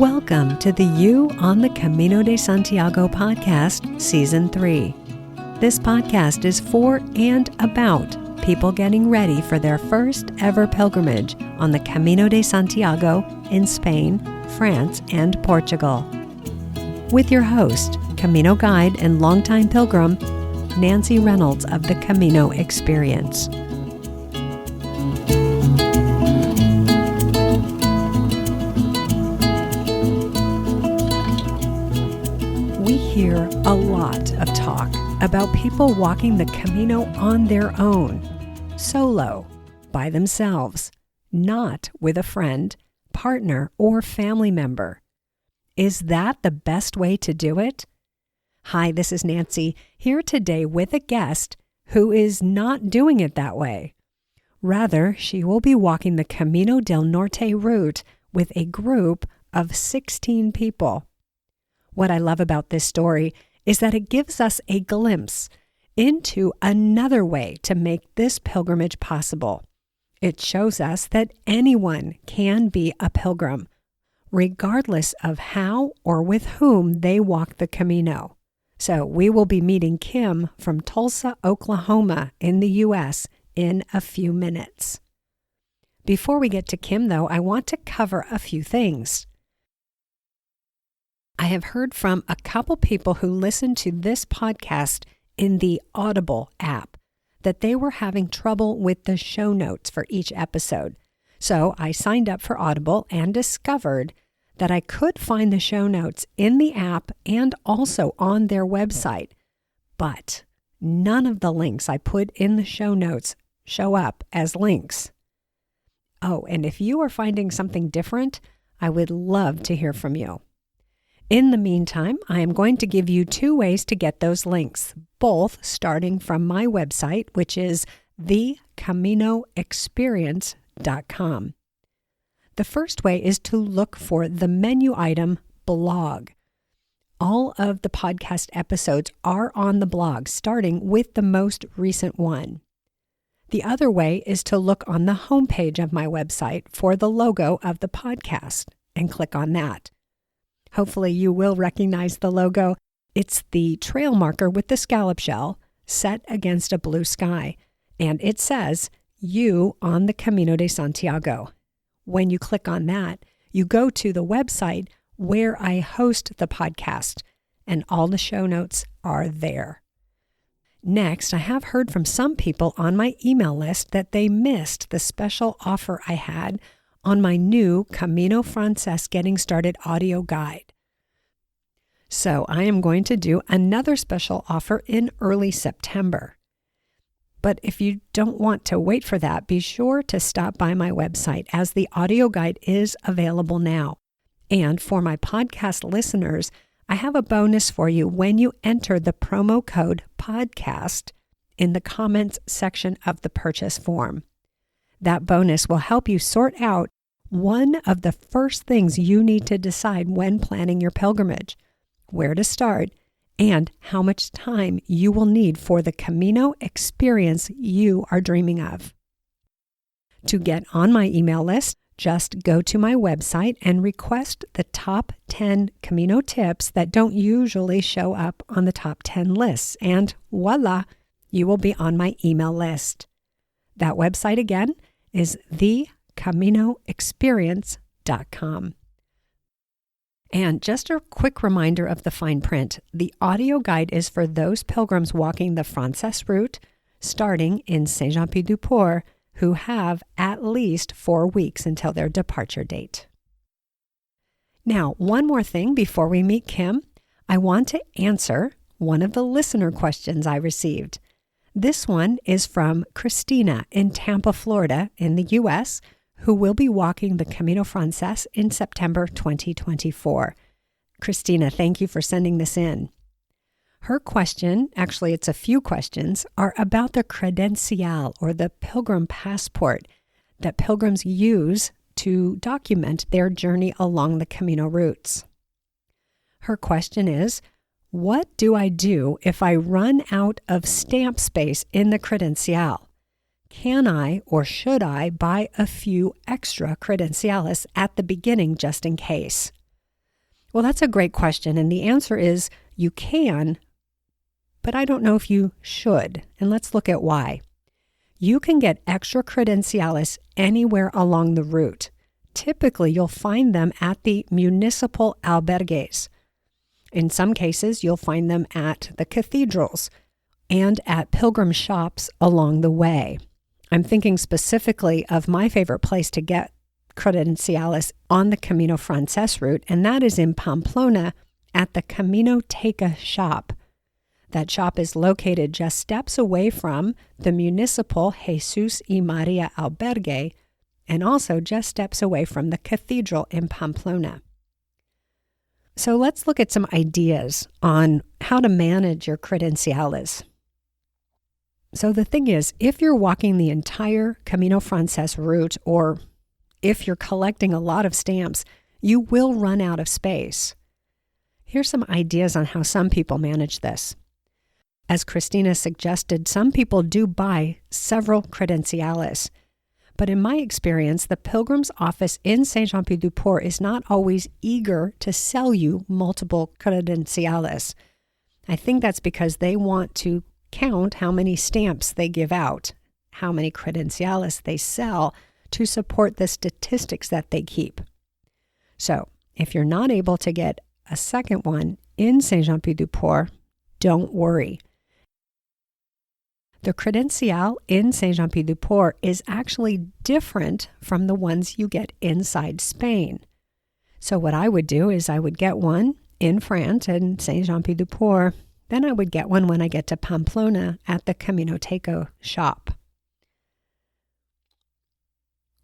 Welcome to the You on the Camino de Santiago podcast, Season 3. This podcast is for and about people getting ready for their first ever pilgrimage on the Camino de Santiago in Spain, France, and Portugal. With your host, Camino guide and longtime pilgrim, Nancy Reynolds of the Camino Experience. We hear a lot of talk about people walking the Camino on their own, solo, by themselves, not with a friend, partner, or family member. Is that the best way to do it? Hi, this is Nancy, here today with a guest who is not doing it that way. Rather, she will be walking the Camino del Norte route with a group of 16 people. What I love about this story is that it gives us a glimpse into another way to make this pilgrimage possible. It shows us that anyone can be a pilgrim, regardless of how or with whom they walk the Camino. So we will be meeting Kim from Tulsa, Oklahoma in the U.S. in a few minutes. Before we get to Kim, though, I want to cover a few things. I have heard from a couple people who listen to this podcast in the Audible app that they were having trouble with the show notes for each episode. So I signed up for Audible and discovered that I could find the show notes in the app and also on their website. But none of the links I put in the show notes show up as links. Oh, and if you are finding something different, I would love to hear from you. In the meantime, I am going to give you two ways to get those links, both starting from my website, which is thecaminoexperience.com. The first way is to look for the menu item blog. All of the podcast episodes are on the blog, starting with the most recent one. The other way is to look on the homepage of my website for the logo of the podcast and click on that. Hopefully you will recognize the logo. It's the trail marker with the scallop shell set against a blue sky, and it says, You on the Camino de Santiago. When you click on that, you go to the website where I host the podcast, and all the show notes are there. Next, I have heard from some people on my email list that they missed the special offer I had on my new Camino FRANCÉS Getting Started audio guide. So I am going to do another special offer in early September. But if you don't want to wait for that, be sure to stop by my website as the audio guide is available now. And for my podcast listeners, I have a bonus for you when you enter the promo code podcast in the comments section of the purchase form. That bonus will help you sort out one of the first things you need to decide when planning your pilgrimage, where to start, and how much time you will need for the Camino experience you are dreaming of. To get on my email list, just go to my website and request the top 10 Camino tips that don't usually show up on the top 10 lists, and voila, you will be on my email list. That website again is thecaminoexperience.com. And just a quick reminder of the fine print. The audio guide is for those pilgrims walking the FRANCÉS route, starting in Saint-Jean-Pied-du-Port, who have at least 4 weeks until their departure date. Now, one more thing before we meet Kim. I want to answer one of the listener questions I received. This one is from Christina in Tampa, Florida, in the U.S., who will be walking the Camino FRANCÉS in September 2024. Christina, thank you for sending this in. Her question, actually it's a few questions, are about the credencial or the pilgrim passport that pilgrims use to document their journey along the Camino routes. Her question is, what do I do if I run out of stamp space in the credencial? Can I or should I buy a few extra credenciales at the beginning just in case? Well, that's a great question. And the answer is you can, but I don't know if you should. And let's look at why. You can get extra credenciales anywhere along the route. Typically, you'll find them at the municipal albergues. In some cases, you'll find them at the cathedrals and at pilgrim shops along the way. I'm thinking specifically of my favorite place to get credenciales on the Camino FRANCÉS route, and that is in Pamplona at the Caminoteca shop. That shop is located just steps away from the municipal Jesus y Maria albergue and also just steps away from the cathedral in Pamplona. So let's look at some ideas on how to manage your credenciales. So the thing is, if you're walking the entire Camino FRANCÉS route, or if you're collecting a lot of stamps, you will run out of space. Here's some ideas on how some people manage this. As Christina suggested, some people do buy several credenciales. But in my experience, the pilgrim's office in Saint-Jean-Pied-du-Port is not always eager to sell you multiple credenciales. I think that's because they want to count how many stamps they give out, how many credenciales they sell to support the statistics that they keep. So if you're not able to get a second one in Saint-Jean-Pied-du-Port, don't worry. The credencial in Saint-Jean-Pied-du-Port is actually different from the ones you get inside Spain. So what I would do is I would get one in France and Saint-Jean-Pied-du-Port. Then I would get one when I get to Pamplona at the Caminoteca shop.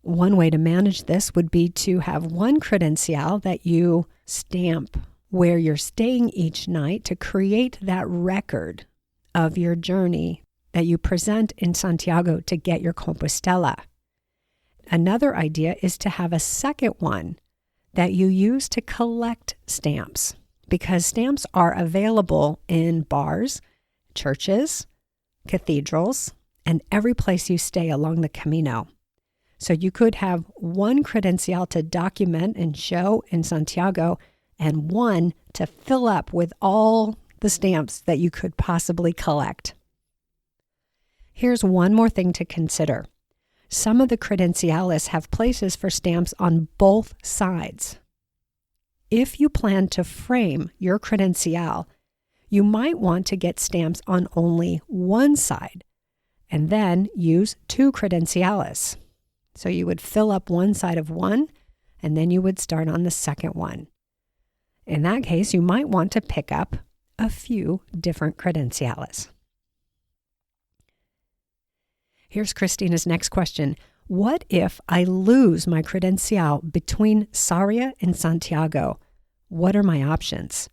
One way to manage this would be to have one credencial that you stamp where you're staying each night to create that record of your journey that you present in Santiago to get your Compostela. Another idea is to have a second one that you use to collect stamps, because stamps are available in bars, churches, cathedrals, and every place you stay along the Camino. So you could have one credencial to document and show in Santiago and one to fill up with all the stamps that you could possibly collect. Here's one more thing to consider. Some of the credenciales have places for stamps on both sides. If you plan to frame your credencial, you might want to get stamps on only one side and then use two credenciales. So you would fill up one side of one and then you would start on the second one. In that case, you might want to pick up a few different credenciales. Here's Christina's next question. What if I lose my credencial between Sarria and Santiago? What are my options?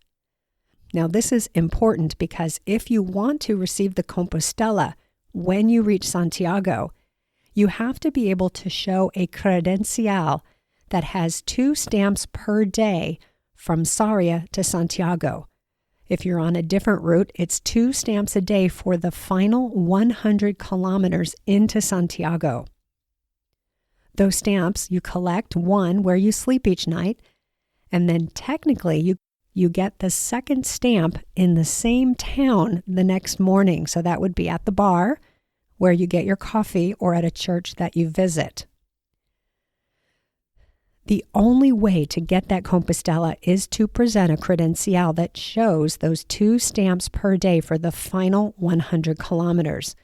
Now, this is important because if you want to receive the Compostela when you reach Santiago, you have to be able to show a credencial that has 2 stamps per day from Sarria to Santiago. If you're on a different route, it's 2 stamps a day for the final 100 kilometers into Santiago. Those stamps, you collect one where you sleep each night, and then technically you get the second stamp in the same town the next morning. So that would be at the bar where you get your coffee or at a church that you visit. The only way to get that Compostela is to present a credencial that shows those 2 stamps per day for the final 100 kilometers.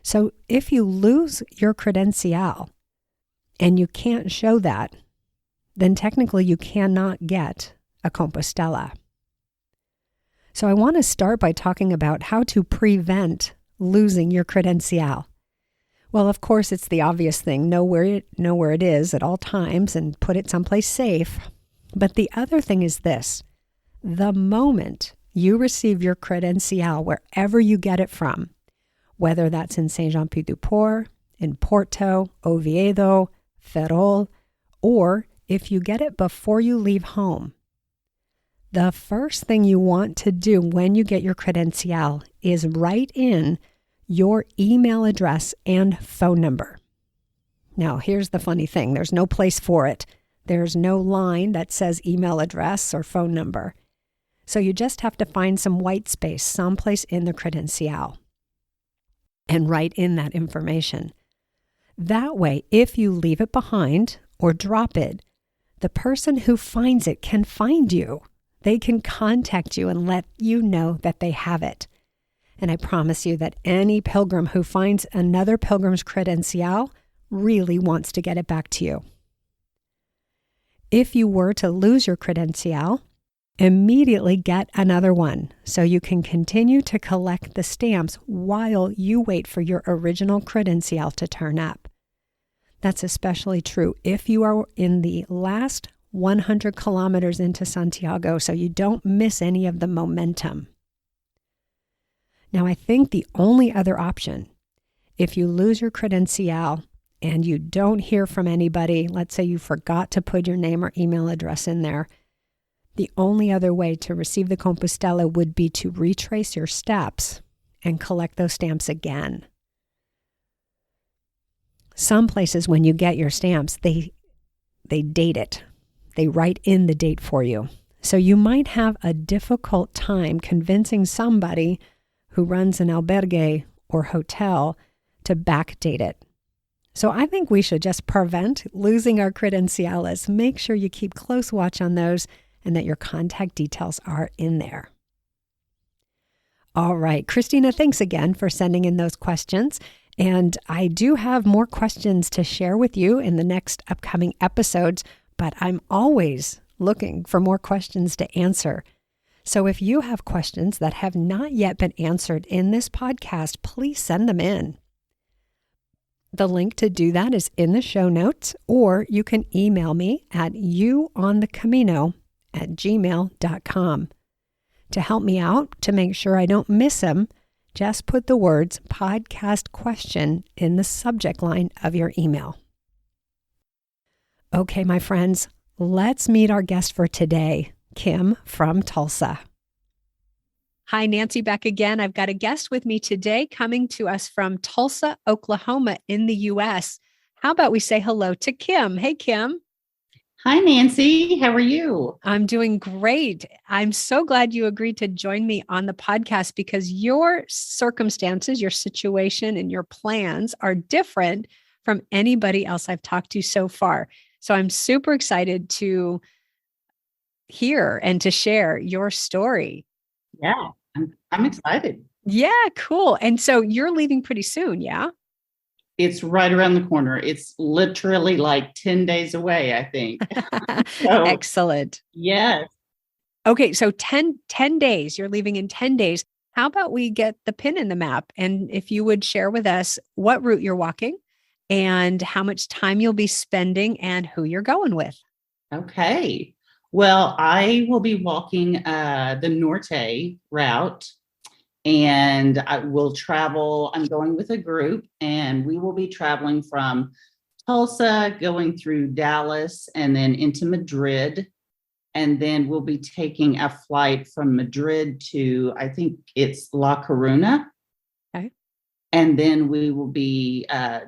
So if you lose your credencial and you can't show that, then technically you cannot get a Compostela. So I want to start by talking about how to prevent losing your credencial. Well, of course, it's the obvious thing. Know where it is at all times and put it someplace safe. But the other thing is this. The moment you receive your credencial, wherever you get it from, whether that's in Saint-Jean-Pied-du-Port, in Porto, Oviedo, Ferrol, or if you get it before you leave home, the first thing you want to do when you get your credencial is write in your email address and phone number. Now, here's the funny thing. There's no place for it. There's no line that says email address or phone number. So you just have to find some white space someplace in the credencial and write in that information. That way, if you leave it behind or drop it, the person who finds it can find you. They can contact you and let you know that they have it. And I promise you that any pilgrim who finds another pilgrim's credencial really wants to get it back to you. If you were to lose your credencial, immediately get another one so you can continue to collect the stamps while you wait for your original credencial to turn up. That's especially true if you are in the last 100 kilometers into Santiago, so you don't miss any of the momentum. Now, I think the only other option, if you lose your credencial and you don't hear from anybody, let's say you forgot to put your name or email address in there, the only other way to receive the Compostela would be to retrace your steps and collect those stamps again. Some places, when you get your stamps, they date it. They write in the date for you. So you might have a difficult time convincing somebody who runs an albergue or hotel to backdate it. So I think we should just prevent losing our credenciales. Make sure you keep close watch on those and that your contact details are in there. All right, Christina, thanks again for sending in those questions. And I do have more questions to share with you in the next upcoming episodes, but I'm always looking for more questions to answer. So if you have questions that have not yet been answered in this podcast, please send them in. The link to do that is in the show notes, or you can email me at youonthecamino@gmail.com. To help me out, to make sure I don't miss them, just put the words podcast question in the subject line of your email. Okay, my friends, let's meet our guest for today, Kim from Tulsa. Hi, Nancy, back again. I've got a guest with me today coming to us from Tulsa, Oklahoma in the U.S. How about we say hello to Kim? Hey, Kim. Hi, Nancy. How are you? I'm doing great. I'm so glad you agreed to join me on the podcast because your circumstances, your situation, and your plans are different from anybody else I've talked to so far. So I'm super excited to hear and to share your story. Yeah, I'm excited. Yeah, cool. And so you're leaving pretty soon, yeah? It's right around the corner. It's literally like 10 days away, I think. So, excellent. Yes. Okay, so 10 days, you're leaving in 10 days. How about we get the pin in the map? And if you would share with us what route you're walking and how much time you'll be spending and who you're going with. Okay. Well, I will be walking the Norte route, and I will travel. I'm going with a group, and we will be traveling from Tulsa, going through Dallas, and then into Madrid. And then we'll be taking a flight from Madrid to, I think it's La Coruna. Okay. And then we will be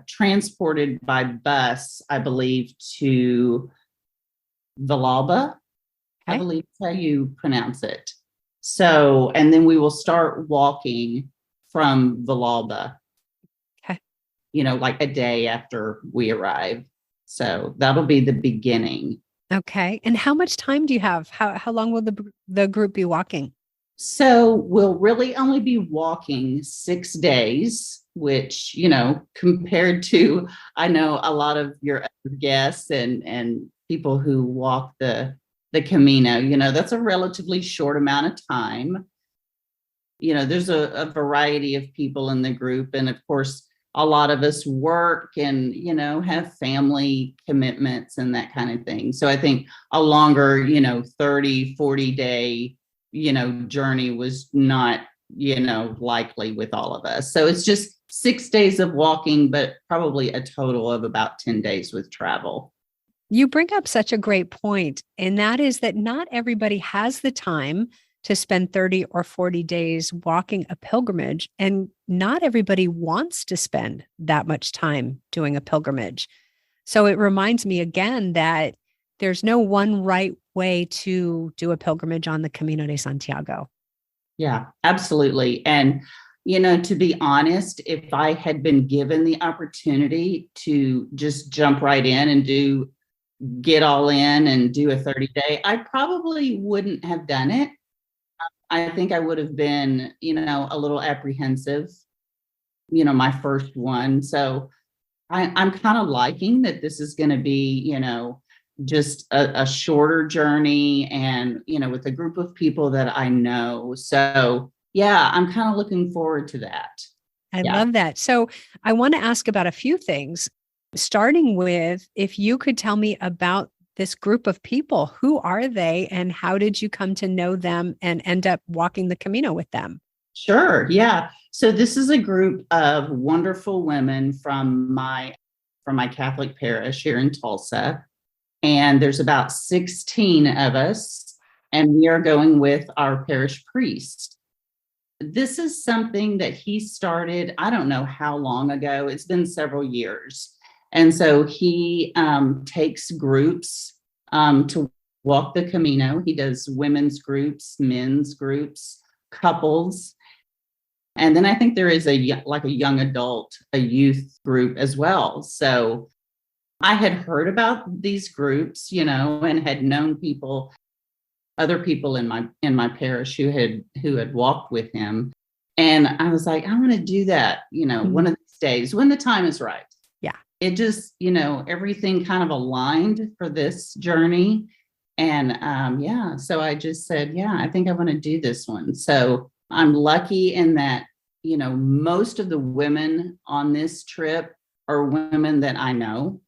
transported by bus, I believe, to Villalba. I believe that's how you pronounce it. So, and then we will start walking from Villalba, like a day after we arrive. So that'll be the beginning. Okay. And how much time do you have? How long will the group be walking? So we'll really only be walking 6 days, which, compared to, I know a lot of your other guests and people who walk the Camino, that's a relatively short amount of time. There's a variety of people in the group. And of course, a lot of us work and, have family commitments and that kind of thing. So I think a longer, 30, 40 day, journey was not, likely with all of us. So it's just 6 days of walking, but probably a total of about 10 days with travel. You bring up such a great point, and that is that not everybody has the time to spend 30 or 40 days walking a pilgrimage, and not everybody wants to spend that much time doing a pilgrimage. So it reminds me again that There's no one right way to do a pilgrimage on the Camino de Santiago. Yeah, absolutely. And, to be honest, if I had been given the opportunity to just jump right in and get all in and do a 30-day, I probably wouldn't have done it. I think I would have been, a little apprehensive, my first one. So I'm kind of liking that this is going to be, just a shorter journey and, with a group of people that I know. So yeah, I'm kind of looking forward to that. I Yeah. love that. So I want to ask about a few things, starting with if you could tell me about this group of people. Who are they and how did you come to know them and end up walking the Camino with them? Sure. Yeah. So this is a group of wonderful women from my Catholic parish here in Tulsa. And there's about 16 of us, and we are going with our parish priest. This is something that he started, I don't know how long ago. It's been several years. And so he takes groups to walk the Camino. He does women's groups, men's groups, couples. And then I think there is a young adult, a youth group as well. So I had heard about these groups, and had known other people in my parish who had walked with him. And I was like, I want to do that, one of these days when the time is right. Yeah. It just, everything kind of aligned for this journey. And so I just said, yeah, I think I want to do this one. So I'm lucky in that, most of the women on this trip are women that I know.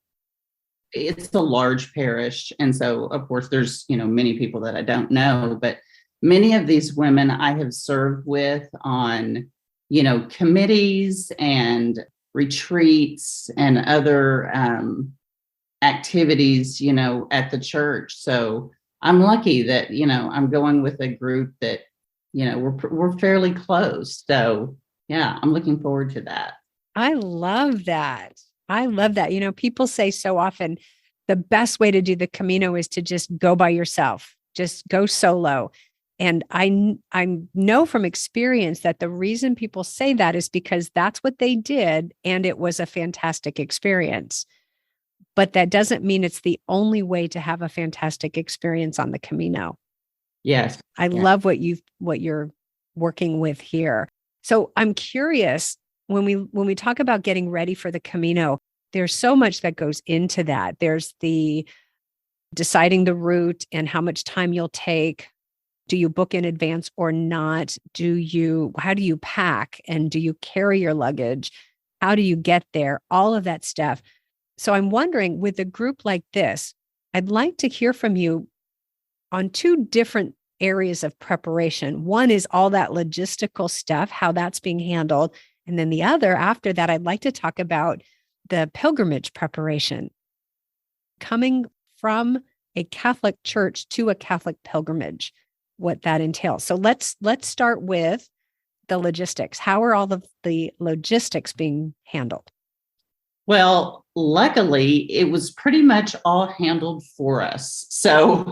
It's a large parish. And so, of course, there's, many people that I don't know, but many of these women I have served with on, committees and retreats and other activities, at the church. So I'm lucky that, I'm going with a group that, we're fairly close. So yeah, I'm looking forward to that. I love that. I love that. People say so often the best way to do the Camino is to just go by yourself, just go solo. And I know from experience that the reason people say that is because that's what they did. And it was a fantastic experience. But that doesn't mean it's the only way to have a fantastic experience on the Camino. Yes. I love what you're working with here. So I'm curious, when we talk about getting ready for the Camino, there's so much that goes into that. There's the deciding the route and how much time you'll take. Do you book in advance or not? How do you pack? And do you carry your luggage? How do you get there? All of that stuff. So I'm wondering, with a group like this, I'd like to hear from you on two different areas of preparation. One is all that logistical stuff, how that's being handled. And then the other, after that, I'd like to talk about the pilgrimage preparation, coming from a Catholic church to a Catholic pilgrimage, what that entails. So let's start with the logistics. How are all of the logistics being handled? Well, luckily, it was pretty much all handled for us. So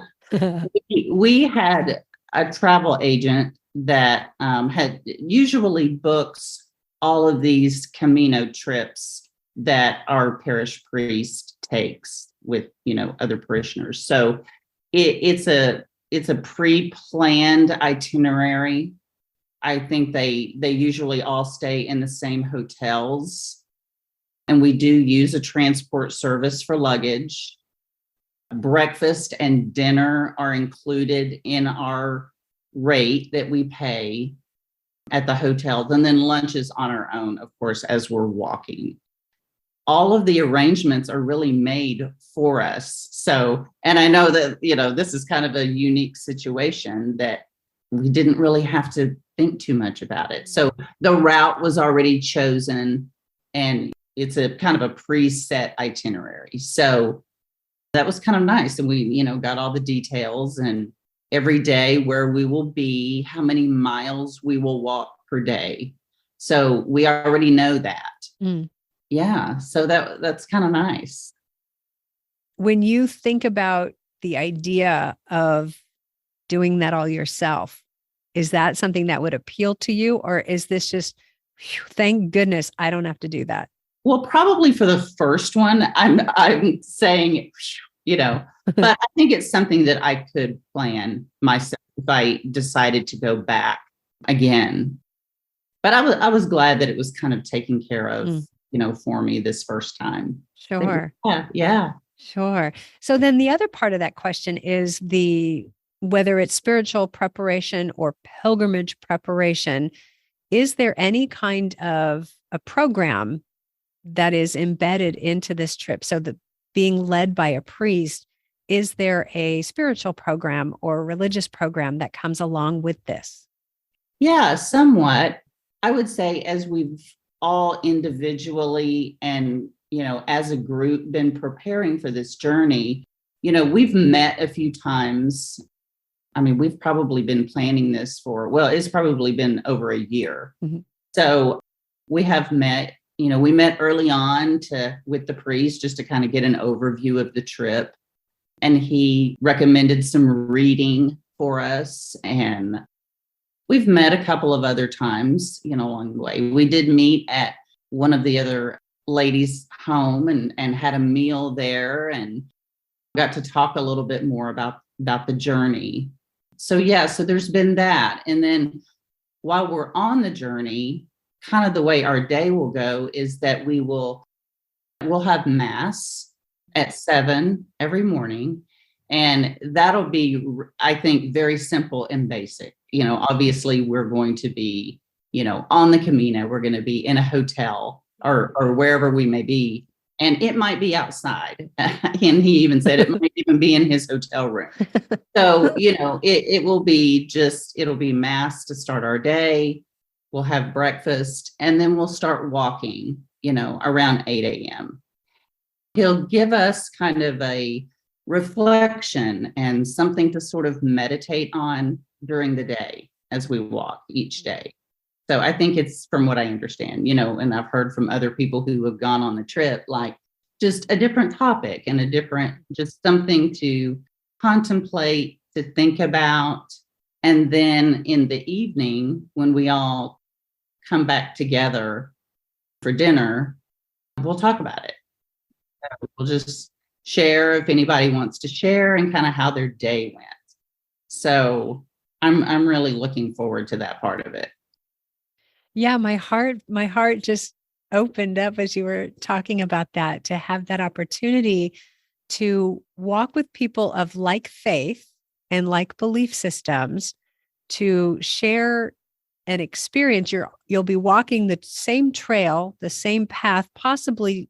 we had a travel agent that had usually books all of these Camino trips that our parish priest takes with, other parishioners. So it's a pre-planned itinerary. I think they usually all stay in the same hotels. And we do use a transport service for luggage. Breakfast and dinner are included in our rate that we pay at the hotels. And then lunch is on our own, of course, as we're walking. All of the arrangements are really made for us. So, and I know that, this is kind of a unique situation that we didn't really have to think too much about it. So the route was already chosen and it's a kind of a preset itinerary. So that was kind of nice. And we, got all the details and every day where we will be, how many miles we will walk per day. So we already know that. Yeah. So that's kind of nice. When you think about the idea of doing that all yourself? Is that something that would appeal to you? Or is this just, phew, thank goodness I don't have to do that? Well, probably for the first one, I'm saying, but I think it's something that I could plan myself if I decided to go back again. But I was glad that it was kind of taken care of, for me this first time. Sure. Yeah. Sure. So then the other part of that question is whether it's spiritual preparation or pilgrimage preparation, is there any kind of a program that is embedded into this trip? So that being led by a priest, is there a spiritual program or religious program that comes along with this? Yeah, somewhat. I would say as we've all individually and, as a group been preparing for this journey, we've met a few times. I mean, we've probably been planning this it's probably been over a year. Mm-hmm. So we have met, we met early on with the priest just to kind of get an overview of the trip. And he recommended some reading for us. And we've met a couple of other times, along the way. We did meet at one of the other ladies' home and had a meal there and got to talk a little bit more about the journey. So there's been that. And then while we're on the journey, kind of the way our day will go is that we'll have mass at 7 every morning. And that'll be, I think, very simple and basic. Obviously we're going to be, on the Camino, we're going to be in a hotel or wherever we may be. And it might be outside. And he even said it might even be in his hotel room. So, it will be it'll be mass to start our day. We'll have breakfast and then we'll start walking, around 8 a.m. He'll give us kind of a reflection and something to sort of meditate on during the day as we walk each day. So I think it's, from what I understand, and I've heard from other people who have gone on the trip, like just a different topic and just something to contemplate, to think about. And then in the evening, when we all come back together for dinner, we'll talk about it. We'll just share if anybody wants to share and kind of how their day went. So I'm really looking forward to that part of it. Yeah, my heart just opened up as you were talking about that, to have that opportunity to walk with people of like faith and like belief systems, to share an experience. You'll be walking the same trail, the same path, possibly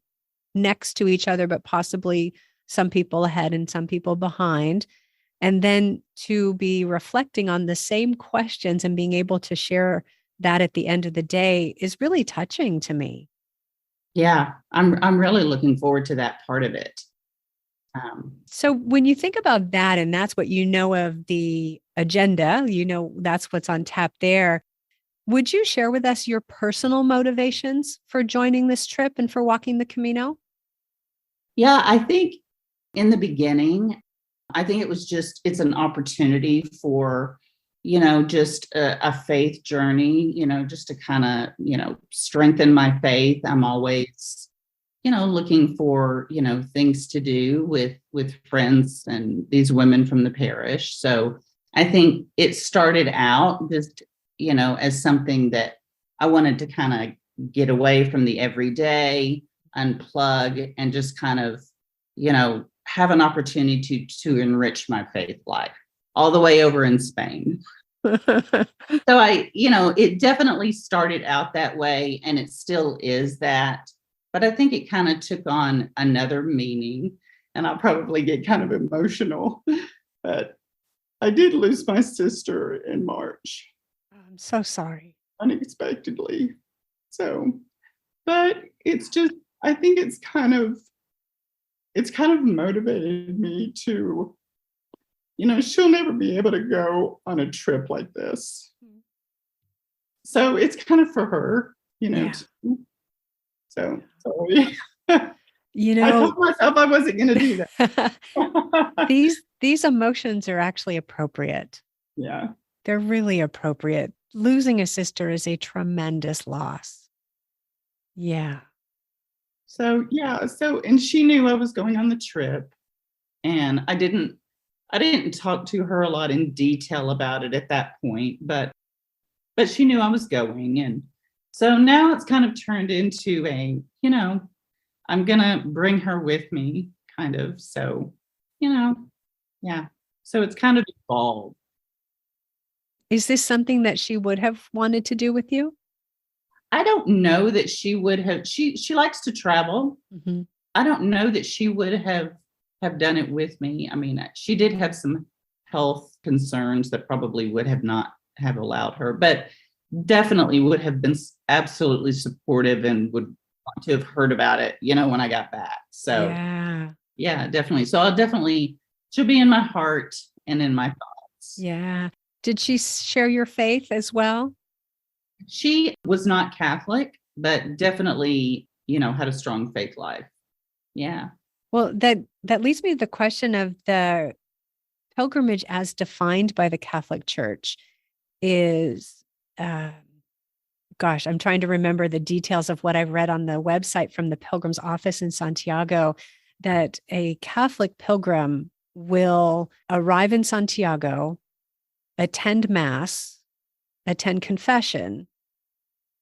next to each other, but possibly some people ahead and some people behind. And then to be reflecting on the same questions and being able to share that at the end of the day is really touching to me. Yeah, I'm really looking forward to that part of it. So when you think about that, and that's what of the agenda, that's what's on tap there. Would you share with us your personal motivations for joining this trip and for walking the Camino? Yeah, I think in the beginning, I think it's an opportunity for, just a faith journey, just to kind of, strengthen my faith. I'm always, looking for, things to do with friends and these women from the parish. So I think it started out just, as something that I wanted to kind of get away from the everyday, unplug, and just kind of, have an opportunity to enrich my faith life all the way over in Spain. So it definitely started out that way, and it still is that. But I think it kind of took on another meaning, and I'll probably get kind of emotional. But I did lose my sister in March. I'm so sorry. Unexpectedly. So, but it's just, I think it's kind of motivated me to, she'll never be able to go on a trip like this. So it's kind of for her, Yeah. too. So sorry. I told myself I wasn't going to do that. these emotions are actually appropriate. Yeah. They're really appropriate. Losing a sister is a tremendous loss. Yeah. So, yeah. So, and she knew I was going on the trip, and I didn't talk to her a lot in detail about it at that point, but she knew I was going. And so now it's kind of turned into I'm going to bring her with me kind of. So, yeah. So it's kind of evolved. Is this something that she would have wanted to do with you? I don't know that she would have. She likes to travel. Mm-hmm. I don't know that she would have done it with me. I mean, she did have some health concerns that probably would have not have allowed her, but definitely would have been absolutely supportive and would want to have heard about it, when I got back. So yeah, definitely. So she'll be in my heart and in my thoughts. Yeah. Did she share your faith as well? She was not Catholic, but definitely, had a strong faith life. Yeah. Well, that leads me to the question of the pilgrimage as defined by the Catholic Church is, gosh, I'm trying to remember the details of what I've read on the website from the Pilgrim's Office in Santiago, that a Catholic pilgrim will arrive in Santiago, attend Mass, attend confession,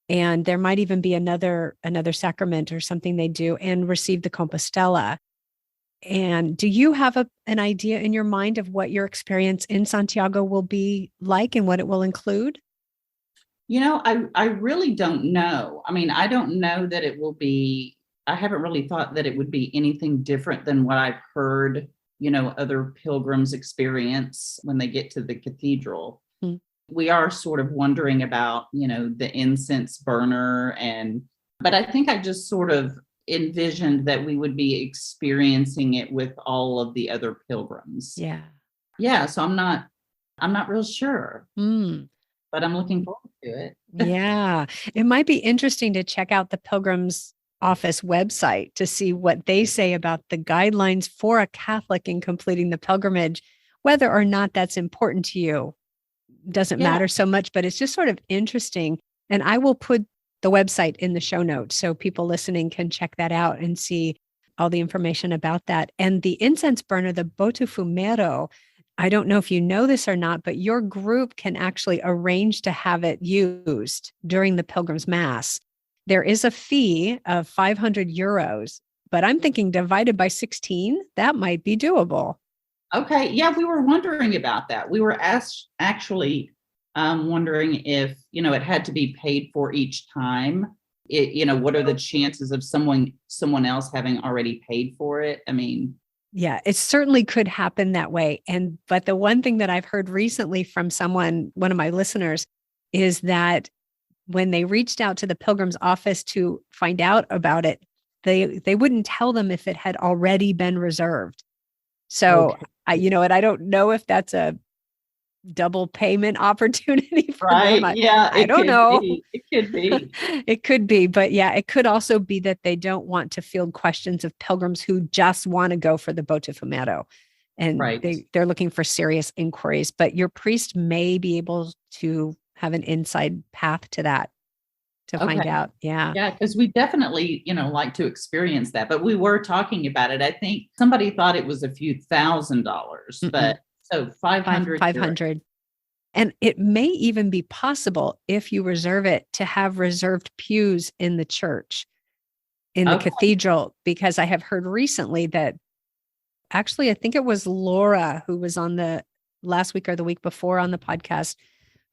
and there might even be another sacrament or something they do, and receive the Compostela. And do you have an idea in your mind of what your experience in Santiago will be like and what it will include? I really don't know. I mean, I don't know that it will be, I haven't really thought that it would be anything different than what I've heard, other pilgrims experience when they get to the cathedral. Hmm. We are sort of wondering about, the incense burner, but I think I just sort of envisioned that we would be experiencing it with all of the other pilgrims. Yeah. Yeah. So I'm not real sure. But I'm looking forward to it. Yeah. It might be interesting to check out the Pilgrim's Office website to see what they say about the guidelines for a Catholic in completing the pilgrimage, whether or not that's important to you. Doesn't matter so much, but it's just sort of interesting. And I will put the website in the show notes so people listening can check that out and see all the information about that. And the incense burner, the Botafumeiro, I don't know if you know this or not, but your group can actually arrange to have it used during the Pilgrim's Mass. There is a fee of 500 euros, but I'm thinking divided by 16, that might be doable. Okay. Yeah, we were wondering about that. We were actually wondering if, it had to be paid for each time. What are the chances of someone else having already paid for it? I mean, yeah, it certainly could happen that way. But the one thing that I've heard recently from one of my listeners, is that when they reached out to the Pilgrim's Office to find out about it, they wouldn't tell them if it had already been reserved. So okay. I don't know if that's a double payment opportunity for them. I don't know. It could be. It could be. But yeah, it could also be that they don't want to field questions of pilgrims who just want to go for the Botafumeiro. And they're looking for serious inquiries. But your priest may be able to have an inside path to that to find out. Yeah. Yeah, because we definitely, like to experience that. But we were talking about it. I think somebody thought it was a few $1,000s, but so 500. And it may even be possible, if you reserve it, to have reserved pews in the church, in the cathedral, because I have heard recently that actually, I think it was Laura who was on the last week or the week before on the podcast,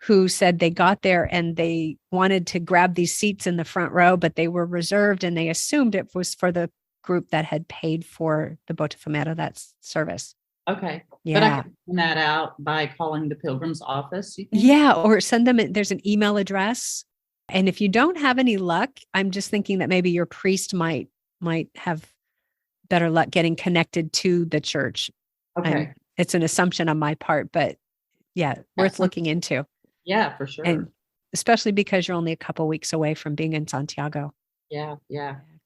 who said they got there and they wanted to grab these seats in the front row, but they were reserved and they assumed it was for the group that had paid for the Botafumeiro, that service. Okay. Yeah. But I can find that out by calling the Pilgrim's Office. Yeah. Or send them, there's an email address. And if you don't have any luck, I'm just thinking that maybe your priest might have better luck getting connected to the church. Okay. It's an assumption on my part, but yeah, worth looking into. Yeah, for sure. And especially because you're only a couple of weeks away from being in Santiago. Yeah.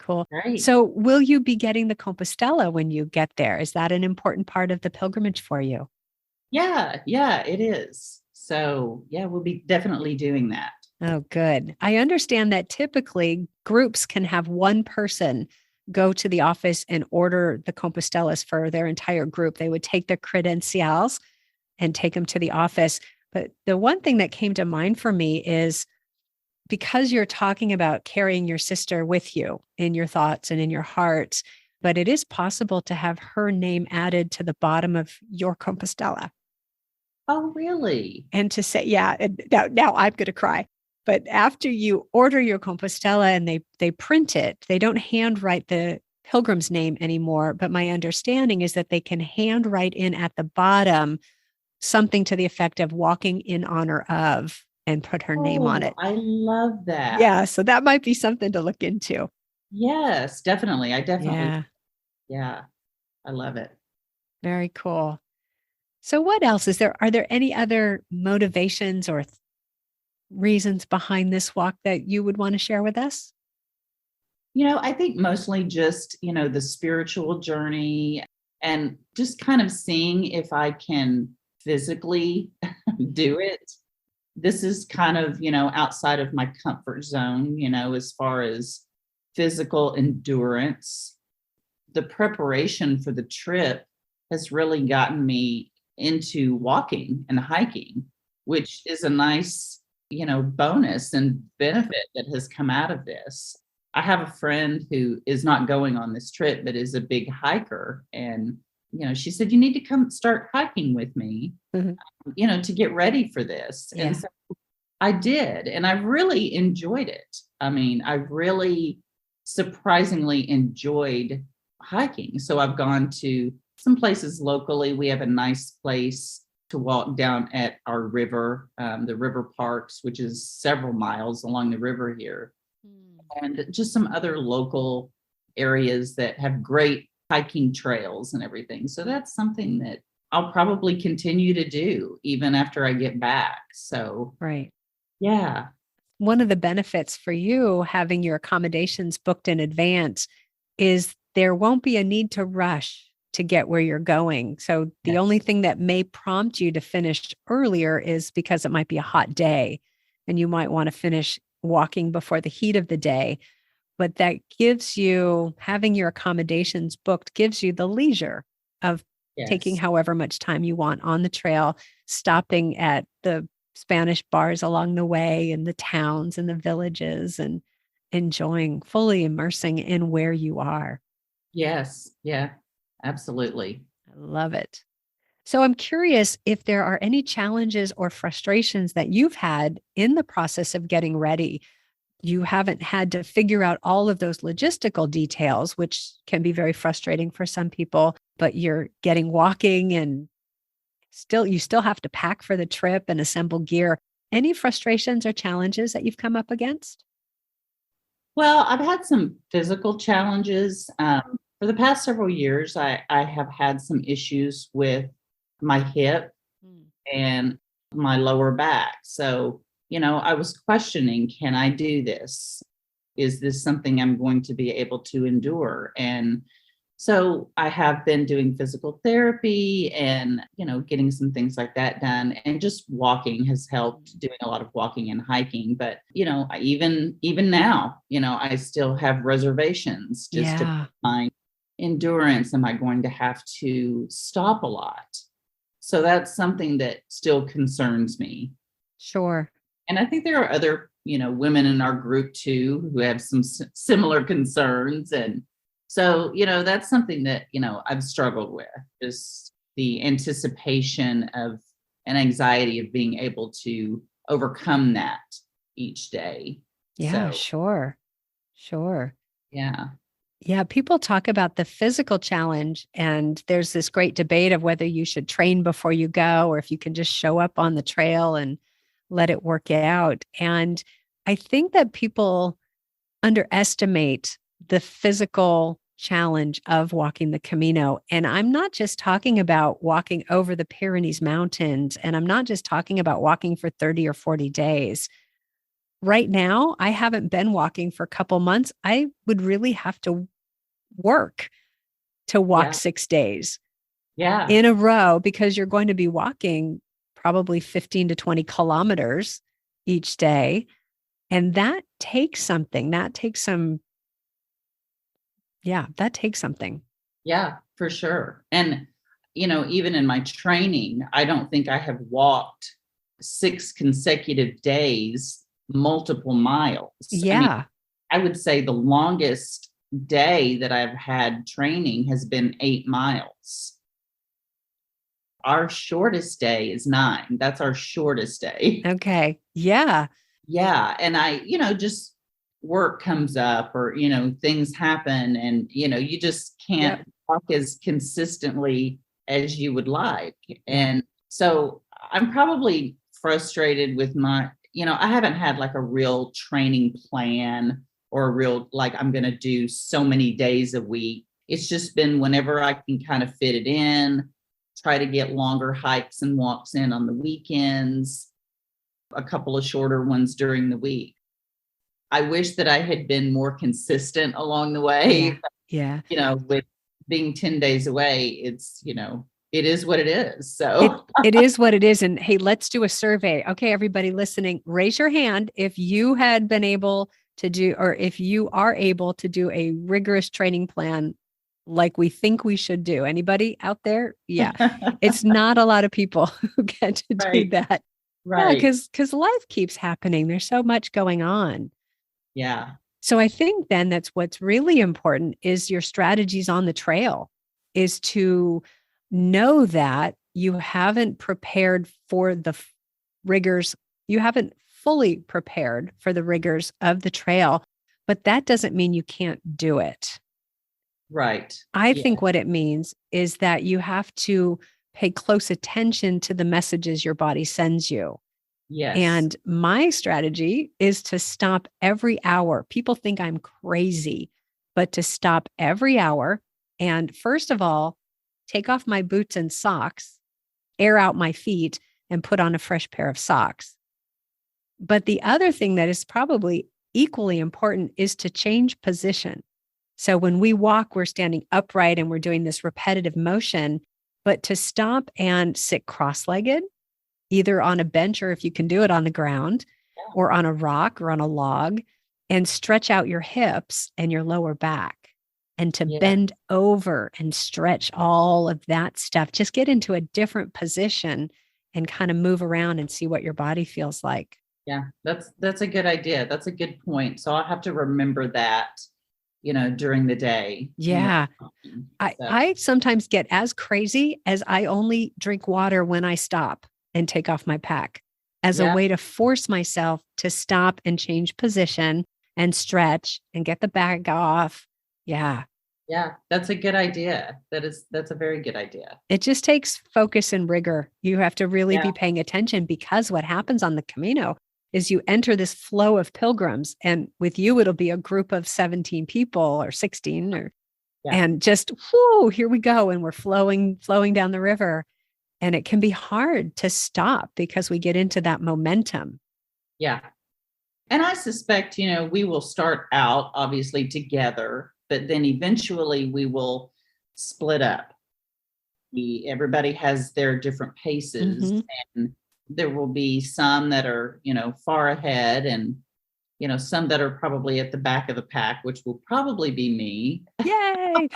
Cool. Right. So will you be getting the Compostela when you get there? Is that an important part of the pilgrimage for you? Yeah, yeah, it is. So yeah, we'll be definitely doing that. Oh, good. I understand that typically groups can have one person go to the office and order the Compostelas for their entire group. They would take their credencials and take them to the office. But the one thing that came to mind for me is because you're talking about carrying your sister with you in your thoughts and in your heart, but it is possible to have her name added to the bottom of your Compostela. Oh, really? And to say, yeah, and now I'm going to cry. But after you order your Compostela and they print it, they don't handwrite the pilgrim's name anymore. But my understanding is that they can handwrite in at the bottom something to the effect of walking in honor of and put her name on Oh, it. I love that. Yeah. So that might be something to look into. Yes, definitely. I definitely, Yeah. yeah, I love it. Very cool. So what else is there? Are there any other motivations or reasons behind this walk that you would want to share with us? I think mostly just, the spiritual journey and just kind of seeing if I can physically do it. This is kind of, outside of my comfort zone, as far as physical endurance. The preparation for the trip has really gotten me into walking and hiking, which is a nice, bonus and benefit that has come out of this. I have a friend who is not going on this trip, but is a big hiker. And, she said, you need to come start hiking with me, Mhm. to get ready for this. And Yeah. so I did, and I really enjoyed it. I mean, I really surprisingly enjoyed hiking. So I've gone to some places locally. We have a nice place to walk down at our river, the river parks, which is several miles along the river here, and just some other local areas that have great hiking trails and everything. So that's something that I'll probably continue to do even after I get back. So Right. yeah. One of the benefits for you having your accommodations booked in advance is there won't be a need to rush to get where you're going. So the only Yes. thing that may prompt you to finish earlier is because it might be a hot day and you might want to finish walking before the heat of the day. But that gives you, having your accommodations booked, gives you the leisure of taking Yes. however much time you want on the trail, stopping at the Spanish bars along the way and the towns and the villages and enjoying, fully immersing in where you are. Yes. Yeah. Absolutely. I love it. So I'm curious if there are any challenges or frustrations that you've had in the process of getting ready. You haven't had to figure out all of those logistical details, which can be very frustrating for some people, but you're getting walking and you still have to pack for the trip and assemble gear. Any frustrations or challenges that you've come up against? Well, I've had some physical challenges. For the past several years, I have had some issues with my hip Mm. and my lower back. So, I was questioning, can I do this? Is this something I'm going to be able to endure? And so I have been doing physical therapy and, getting some things like that done. And just walking has helped, doing a lot of walking and hiking. But, even now, I still have reservations just to Yeah, find endurance. Am I going to have to stop a lot? So that's something that still concerns me. sure. And I think there are other, women in our group too who have some similar concerns. And so, that's something that, I've struggled with, just the anticipation of an anxiety of being able to overcome that each day. Yeah, So, sure. Sure. yeah. Yeah, people talk about the physical challenge, and there's this great debate of whether you should train before you go or if you can just show up on the trail and let it work out. And I think that people underestimate the physical challenge of walking the Camino. And I'm not just talking about walking over the Pyrenees Mountains, and I'm not just talking about walking for 30 or 40 days. right now, I haven't been walking for a couple months. I would really have to work to walk Yeah. 6 days Yeah. in a row because you're going to be walking probably 15 to 20 kilometers each day. And that takes something. That takes that takes something. Yeah, for sure. And, even in my training, I don't think I have walked 6 consecutive days, multiple miles. I mean, Yeah. I would say the longest day that I've had training has been 8 miles. Our shortest day is 9. That's our shortest day. Okay. Yeah. Yeah. And just work comes up or, things happen and, you just Yep. can't walk as consistently as you would like. Yeah. And so I'm probably frustrated with I haven't had like a real training plan or a real, like, I'm going to do so many days a week. It's just been whenever I can kind of fit it in, try to get longer hikes and walks in on the weekends, a couple of shorter ones during the week. I wish that I had been more consistent along the way. Yeah. With being 10 days away, it is what it is. So It is what it is. And hey, let's do a survey. Okay, everybody listening, raise your hand if you had been able to do, or if you are able to do a rigorous training plan like we think we should do. Anybody out there? Yeah. It's not a lot of people who get to do right, that. Yeah, right. because life keeps happening. There's so much going on. Yeah. So I think then that's what's really important is your strategies on the trail is to know that you haven't prepared for the rigors. You haven't fully prepared for the rigors of the trail, but that doesn't mean you can't do it. Right. I Yeah. think what it means is that you have to pay close attention to the messages your body sends you. Yes. And my strategy is to stop every hour. People think I'm crazy, but to stop every hour. And first of all, take off my boots and socks, air out my feet, and put on a fresh pair of socks. But the other thing that is probably equally important is to change position. So when we walk, we're standing upright and we're doing this repetitive motion, but to stop and sit cross-legged, either on a bench or if you can do it on the ground or on a rock or on a log, and stretch out your hips and your lower back and to Yeah. bend over and stretch all of that stuff. Just get into a different position and kind of move around and see what your body feels like. Yeah. That's a good idea. That's a good point. So I'll have to remember that, during the day. Yeah. So, I sometimes get as crazy as I only drink water when I stop and take off my pack as a yeah. way to force myself to stop and change position and stretch and get the bag off. Yeah. Yeah. That's a good idea. That's a very good idea. It just takes focus and rigor. You have to really Yeah. be paying attention because what happens on the Camino is you enter this flow of pilgrims, and with you, it'll be a group of 17 people or 16 or Yeah. and just whoo, here we go. And we're flowing down the river. And it can be hard to stop because we get into that momentum. Yeah. And I suspect, we will start out obviously together, but then eventually we will split up. Everybody has their different paces, Mhm. and there will be some that are, far ahead and, some that are probably at the back of the pack, which will probably be me. Yay.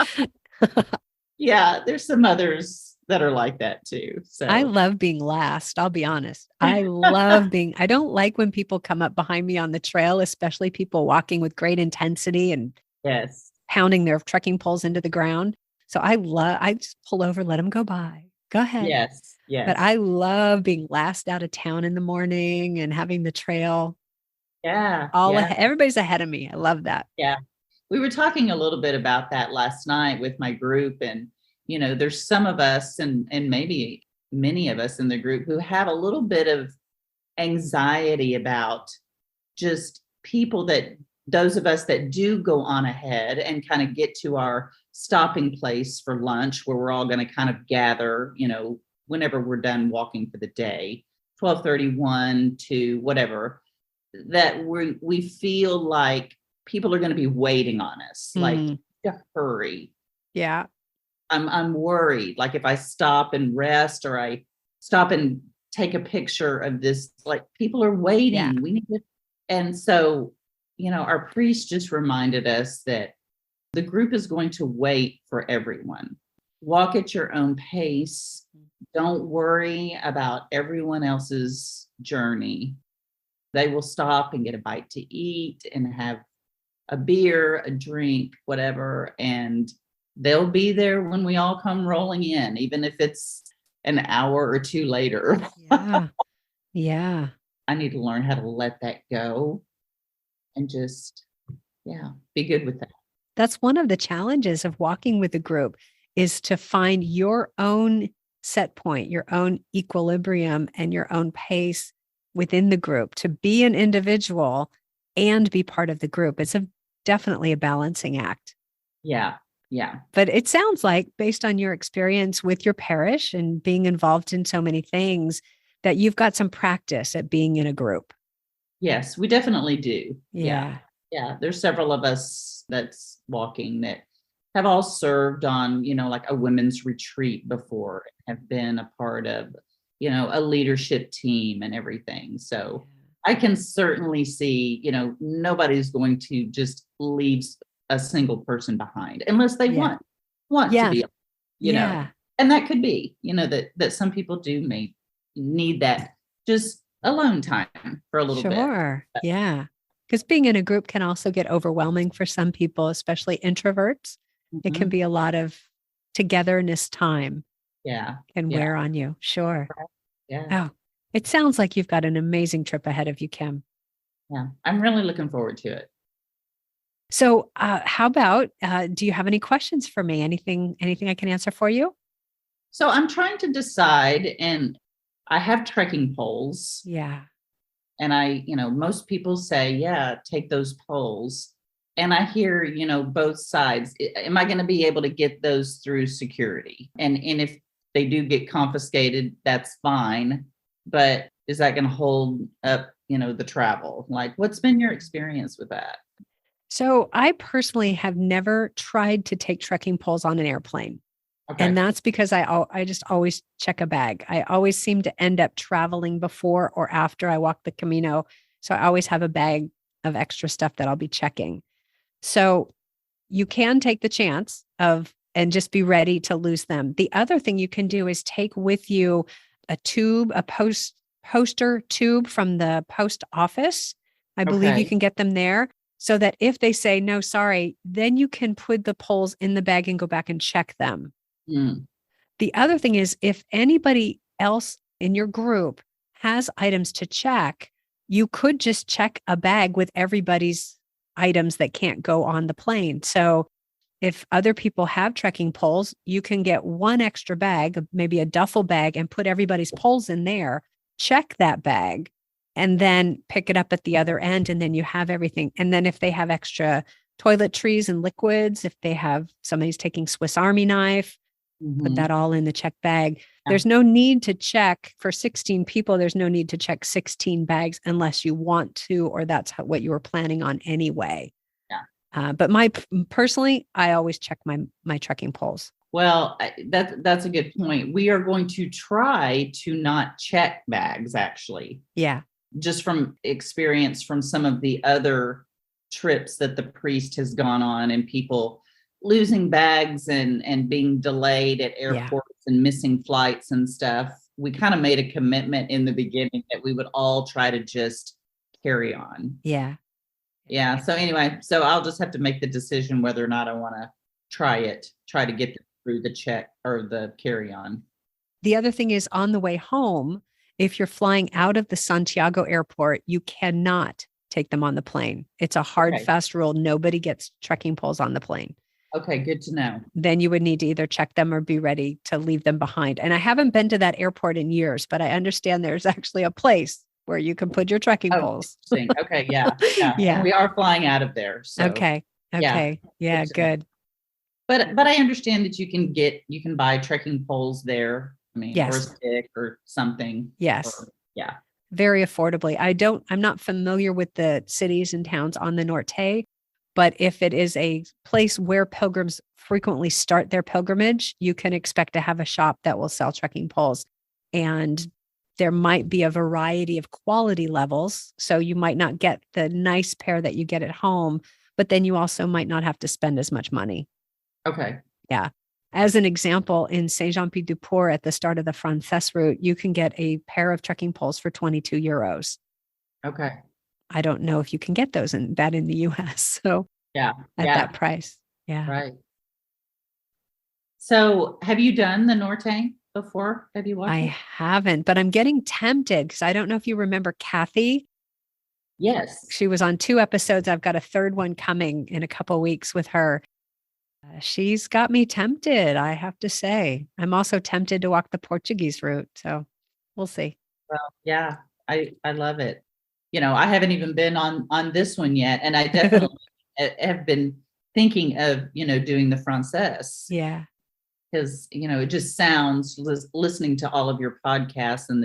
Yeah, there's some others that are like that too. I So love being last. I'll be honest. I don't like when people come up behind me on the trail, especially people walking with great intensity and yes. pounding their trekking poles into the ground. So I just pull over, let them go by. Go ahead. Yes. But Yes. I love being last out of town in the morning and having the trail Yeah. all Yeah. ahead. Everybody's ahead of me. I love that. Yeah. We were talking a little bit about that last night with my group. And, there's some of us and maybe many of us in the group who have a little bit of anxiety about just those of us that do go on ahead and kind of get to our stopping place for lunch where we're all going to kind of gather, whenever we're done walking for the day, 12:31 to whatever. that we feel like people are going to be waiting on us, like to hurry. Yeah. I'm worried. Like if I stop and rest or I stop and take a picture of this, like people are waiting. Yeah. We need to. And so, our priest just reminded us that the group is going to wait for everyone. Walk at your own pace. Don't worry about everyone else's journey. They will stop and get a bite to eat and have a beer, a drink, whatever. And they'll be there when we all come rolling in, even if it's an hour or two later. Yeah. Yeah. I need to learn how to let that go and just, be good with that. That's one of the challenges of walking with a group, is to find your own set point, your own equilibrium, and your own pace within the group, to be an individual and be part of the group. It's definitely a balancing act. Yeah. Yeah. But it sounds like, based on your experience with your parish and being involved in so many things, that you've got some practice at being in a group. Yes, we definitely do. Yeah. Yeah. There's several of us that's walking that have all served on, like a women's retreat before, have been a part of, a leadership team and everything. So I can certainly see, nobody's going to just leave a single person behind unless they want to be, and that could be, that some people may need that just alone time for a little bit. Sure. Yeah. Because being in a group can also get overwhelming for some people, especially introverts. It can be a lot of togetherness time. Yeah. Can wear on you. Sure. Yeah. Oh, it sounds like you've got an amazing trip ahead of you, Kim. Yeah. I'm really looking forward to it. So how about, do you have any questions for me? Anything I can answer for you? So I'm trying to decide, and I have trekking poles. Yeah. And most people say, take those poles. And I hear, both sides. Am I going to be able to get those through security? And if they do get confiscated, that's fine. But is that going to hold up, the travel? Like, what's been your experience with that? So I personally have never tried to take trekking poles on an airplane. Okay. And that's because I just always check a bag. I always seem to end up traveling before or after I walk the Camino. So I always have a bag of extra stuff that I'll be checking. So you can take the chance and just be ready to lose them. The other thing you can do is take with you a tube, a poster tube from the post office. I believe you can get them there, so that if they say, no, sorry, then you can put the poles in the bag and go back and check them. Mm. The other thing is, if anybody else in your group has items to check, you could just check a bag with everybody's items that can't go on the plane. So if other people have trekking poles, you can get one extra bag, maybe a duffel bag, and put everybody's poles in there, check that bag, and then pick it up at the other end. And then you have everything. And then if they have extra toiletries and liquids, if they have somebody's taking Swiss Army knife, put that all in the check bag. There's no need to check for 16 people. There's no need to check 16 bags unless you want to, or that's what you were planning on anyway. Yeah. But personally, I always check my trekking poles. Well, that's a good point. We are going to try to not check bags, actually. Yeah. Just from experience from some of the other trips that the priest has gone on, and people losing bags and being delayed at airports and missing flights and stuff. We kind of made a commitment in the beginning that we would all try to just carry on. Yeah. Yeah. So anyway, I'll just have to make the decision whether or not I want to try to get through the check or the carry on. The other thing is, on the way home, if you're flying out of the Santiago airport, you cannot take them on the plane. It's a hard, fast rule. Nobody gets trekking poles on the plane. Okay, good to know. Then you would need to either check them or be ready to leave them behind. And I haven't been to that airport in years, but I understand there's actually a place where you can put your trekking poles. Okay, yeah. And we are flying out of there. So, okay. Yeah, good. But I understand that you can buy trekking poles there. I mean, or a stick or something. Yes. very affordably. I'm not familiar with the cities and towns on the Norte, but if it is a place where pilgrims frequently start their pilgrimage, you can expect to have a shop that will sell trekking poles. And there might be a variety of quality levels. So you might not get the nice pair that you get at home, but then you also might not have to spend as much money. Okay. Yeah. As an example, in Saint-Jean-Pied-du-Port at the start of the FRANCÉS route, you can get a pair of trekking poles for 22 euros. Okay. I don't know if you can get those in the US. So Yeah. at Yeah. that price. Yeah. Right. So have you done the Norte before? Have you watched I it? haven't, but I'm getting tempted because I don't know if you remember Kathy. Yes. She was on 2 episodes. I've got a third one coming in a couple of weeks with her. She's got me tempted, I have to say. I'm also tempted to walk the Portuguese route. So we'll see. Well, yeah, I love it. I haven't even been on this one yet, and I definitely have been thinking of, doing the Frances Yeah. because, it just sounds listening to all of your podcasts and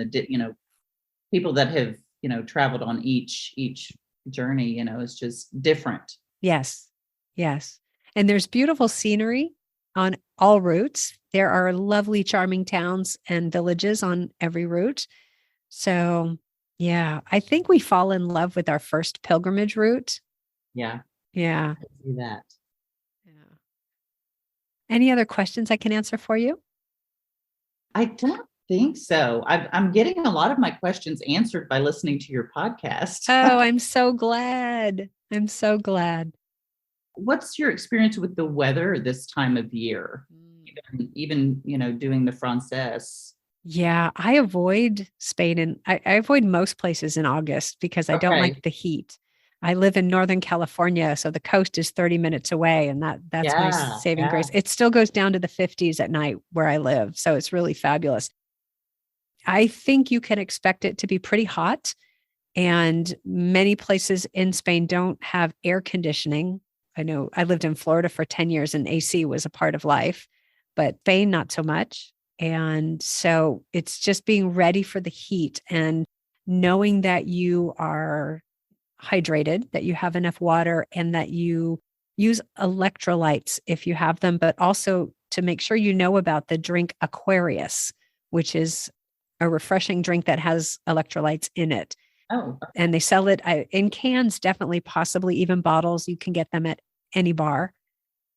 people that have, traveled on each journey, is just different. Yes. Yes. And there's beautiful scenery on all routes. There are lovely, charming towns and villages on every route. So, yeah, I think we fall in love with our first pilgrimage route. Yeah, Yeah. I see that. Yeah. Any other questions I can answer for you? I don't think so. I'm getting a lot of my questions answered by listening to your podcast. Oh, I'm so glad. I'm so glad. What's your experience with the weather this time of year? Even doing the Frances. Yeah, I avoid Spain and I avoid most places in August because I don't Okay. like the heat. I live in Northern California, so the coast is 30 minutes away, and that's my Yeah, saving yeah. grace. It still goes down to the 50s at night where I live, so it's really fabulous. I think you can expect it to be pretty hot, and many places in Spain don't have air conditioning. I know I lived in Florida for 10 years and AC was a part of life, but Spain, not so much. And so it's just being ready for the heat and knowing that you are hydrated, that you have enough water, and that you use electrolytes if you have them, but also to make sure you know about the drink Aquarius, which is a refreshing drink that has electrolytes in it. Oh, And they sell it in cans, definitely, possibly even bottles. You can get them at any bar,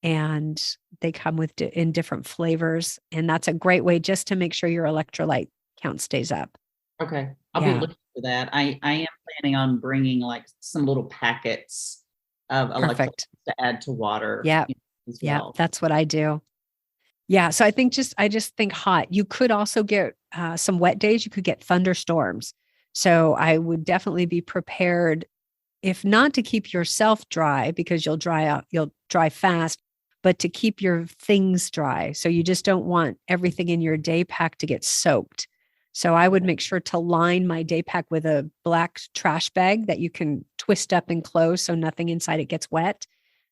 and they come with in different flavors. And that's a great way just to make sure your electrolyte count stays up. okay. I'll be Yeah. looking for that. I am planning on bringing like some little packets of Perfect. electrolytes to add to water. Yeah. As Yeah. well. That's what I do. Yeah. So I just think hot. You could also get some wet days. You could get thunderstorms. So I would definitely be prepared, if not to keep yourself dry because you'll dry fast, but to keep your things dry. So you just don't want everything in your day pack to get soaked. So I would make sure to line my day pack with a black trash bag that you can twist up and close so nothing inside it gets wet.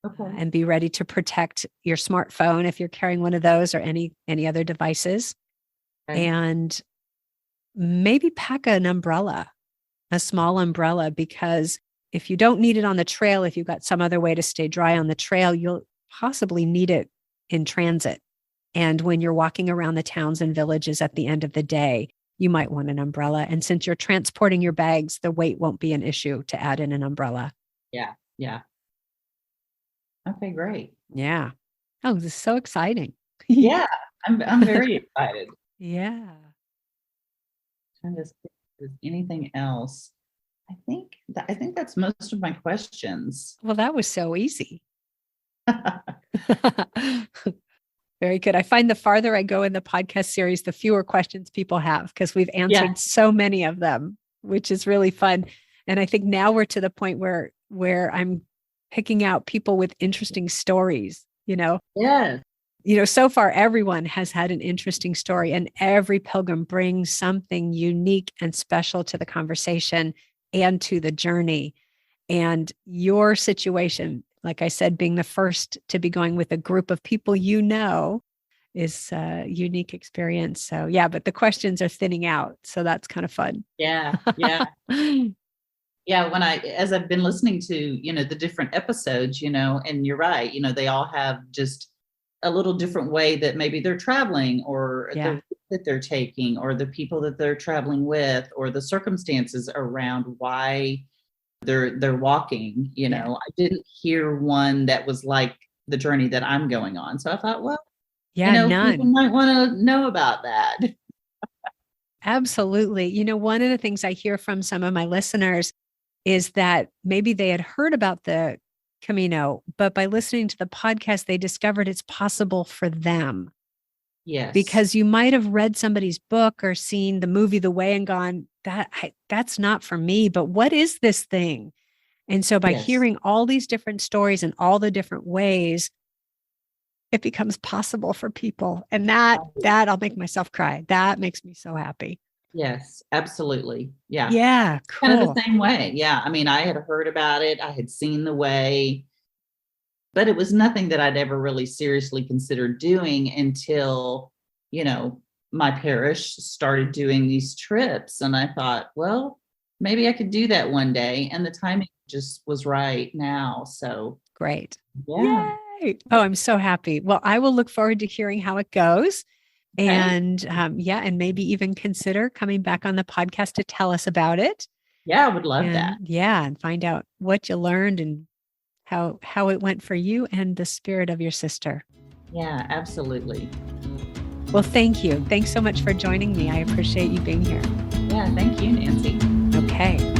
Okay. And be ready to protect your smartphone if you're carrying one of those or any other devices. Okay. And maybe pack an umbrella, a small umbrella, because if you don't need it on the trail, if you've got some other way to stay dry on the trail, you'll possibly need it in transit. And when you're walking around the towns and villages at the end of the day, you might want an umbrella. And since you're transporting your bags, the weight won't be an issue to add in an umbrella. Yeah. Yeah. Okay, great. Yeah. Oh, this is so exciting. Yeah, I'm very excited. Yeah. Trying to see if there's anything else. I think that's most of my questions. Well, that was so easy. Very good. I find the farther I go in the podcast series, the fewer questions people have because we've answered so many of them, which is really fun. And I think now we're to the point where I'm picking out people with interesting stories, Yes. So far everyone has had an interesting story, and every pilgrim brings something unique and special to the conversation and to the journey. And your situation, like I said, being the first to be going with a group of people, is a unique experience. So yeah, but the questions are thinning out. So that's kind of fun. Yeah. Yeah. Yeah. As I've been listening to, the different episodes, and you're right, they all have just a little different way that maybe they're traveling, or the route that they're taking, or the people that they're traveling with, or the circumstances around why they're walking. I didn't hear one that was like the journey that I'm going on. So I thought, well, people none. might want to know about that. Absolutely. One of the things I hear from some of my listeners is that maybe they had heard about the Camino, but by listening to the podcast, they discovered it's possible for them. Yes. Because you might have read somebody's book or seen the movie The Way and gone, that's not for me, but what is this thing? And so by hearing all these different stories and all the different ways, it becomes possible for people. And that I'll make myself cry. That makes me so happy. Yes, absolutely. Yeah. Yeah. Cool. Kind of the same way. Yeah. I mean, I had heard about it. I had seen The Way, but it was nothing that I'd ever really seriously considered doing until, my parish started doing these trips. And I thought, well, maybe I could do that one day. And the timing just was right now. So great. Yeah. Yay. Oh, I'm so happy. Well, I will look forward to hearing how it goes. Okay. And and maybe even consider coming back on the podcast to tell us about it. Yeah, I would love that. Yeah. And find out what you learned and how it went for you and the spirit of your sister. Yeah, absolutely. Well, thank you. Thanks so much for joining me. I appreciate you being here. Yeah, thank you, Nancy. Okay.